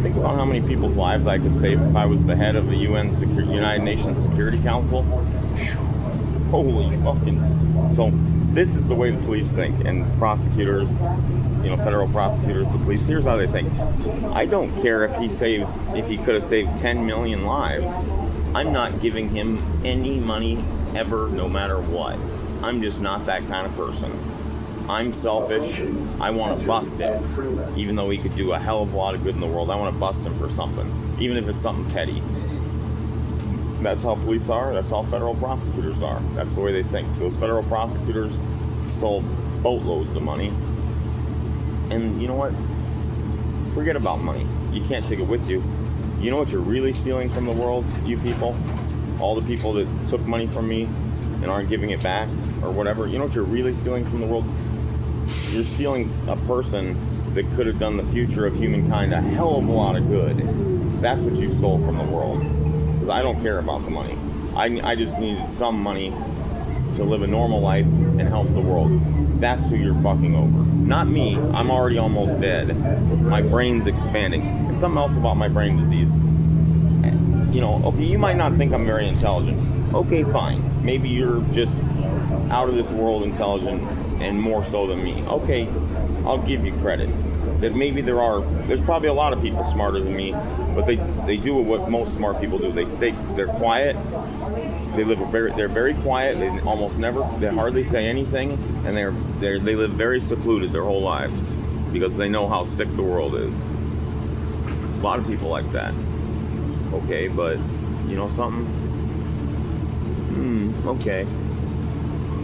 Think about how many people's lives I could save if I was the head of the United Nations Security Council. Holy fucking... So, this is the way the police think, and prosecutors, federal prosecutors, the police. Here's how they think. I don't care if he could have saved 10 million lives. I'm not giving him any money ever, no matter what. I'm just not that kind of person. I'm selfish. I want to bust him. Even though he could do a hell of a lot of good in the world, I want to bust him for something. Even if it's something petty. That's how police are. That's how federal prosecutors are. That's the way they think. Those federal prosecutors stole boatloads of money. And you know what? Forget about money. You can't take it with you. You know what you're really stealing from the world, you people? All the people that took money from me and aren't giving it back or whatever. You know what you're really stealing from the world? You're stealing a person that could have done the future of humankind a hell of a lot of good. That's what you stole from the world. Because I don't care about the money. I just needed some money to live a normal life and help the world. That's who you're fucking over. Not me. I'm already almost dead. My brain's expanding. And something else about my brain disease. Okay, you might not think I'm very intelligent. Okay, fine. Maybe you're just out of this world intelligent and more so than me. Okay, I'll give you credit. That maybe there's probably a lot of people smarter than me, but they do what most smart people do. They're quiet. They're very quiet. They hardly say anything, and they live very secluded their whole lives because they know how sick the world is. A lot of people like that. Okay, but you know something? Okay.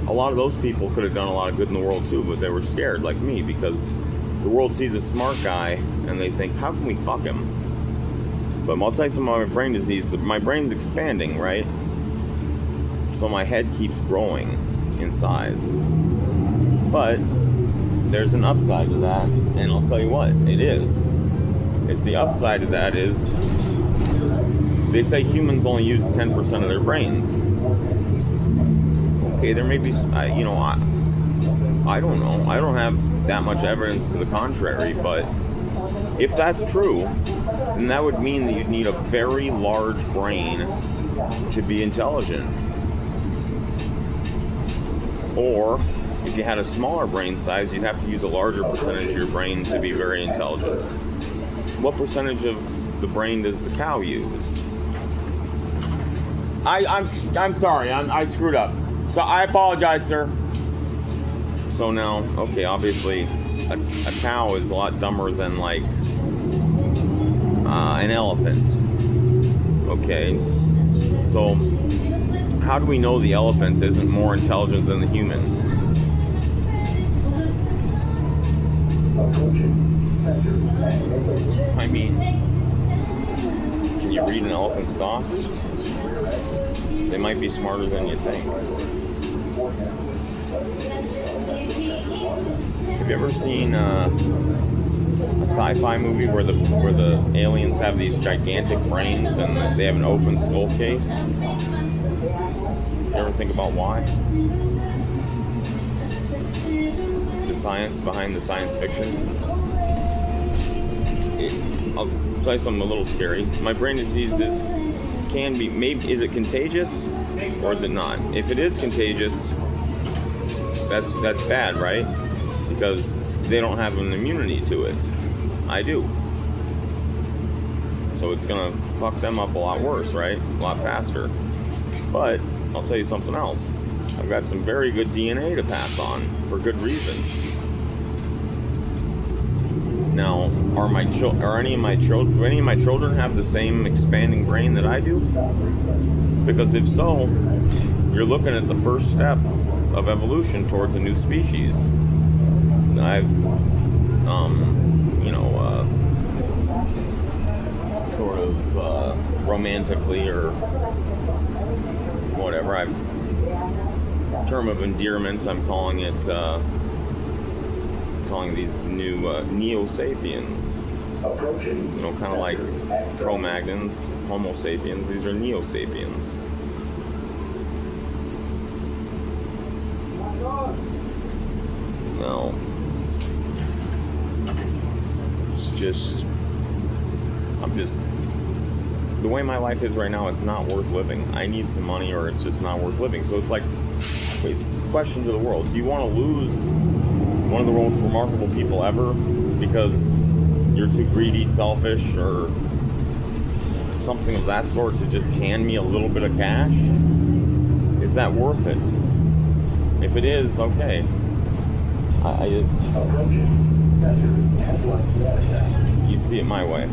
A lot of those people could have done a lot of good in the world too, but they were scared like me because the world sees a smart guy and they think, how can we fuck him? But I'll tell you something about my brain disease. My brain's expanding, right? So my head keeps growing in size. But there's an upside to that, and I'll tell you what, it is. It's the upside to that is, they say humans only use 10% of their brains. Okay, there may be, I don't know. I don't have that much evidence to the contrary, but if that's true, then that would mean that you'd need a very large brain to be intelligent. Or, if you had a smaller brain size, you'd have to use a larger percentage of your brain to be very intelligent. What percentage of the brain does the cow use? I'm sorry, I screwed up. So I apologize, sir. So now, okay, obviously, a cow is a lot dumber than like an elephant. Okay, so how do we know the elephant isn't more intelligent than the human? I mean, can you read an elephant's thoughts? They might be smarter than you think. Have you ever seen a sci-fi movie where the aliens have these gigantic brains and they have an open skull case? You ever think about why? The science behind the science fiction? I'll tell you something a little scary. My brain disease is it contagious or is it not? If it is contagious, that's bad, right? Because they don't have an immunity to it. I do. So it's gonna fuck them up a lot worse, right? A lot faster. But I'll tell you something else. I've got some very good DNA to pass on for good reason. Now, do any of my children have the same expanding brain that I do? Because if so, you're looking at the first step of evolution towards a new species. I've, sort of romantically or whatever, term of endearment, I'm calling these new Neo-Sapiens. Kind of like Cro-Magnons, Homo sapiens. These are Neo-Sapiens. Now, it's just I'm just, the way my life is right now, it's not worth living. I need some money or it's just not worth living. So it's like, it's the question to the world. Do you want to lose one of the most remarkable people ever because you're too greedy, selfish, or something of that sort to just hand me a little bit of cash? Is that worth it? If it is, okay. I just, you see it my way.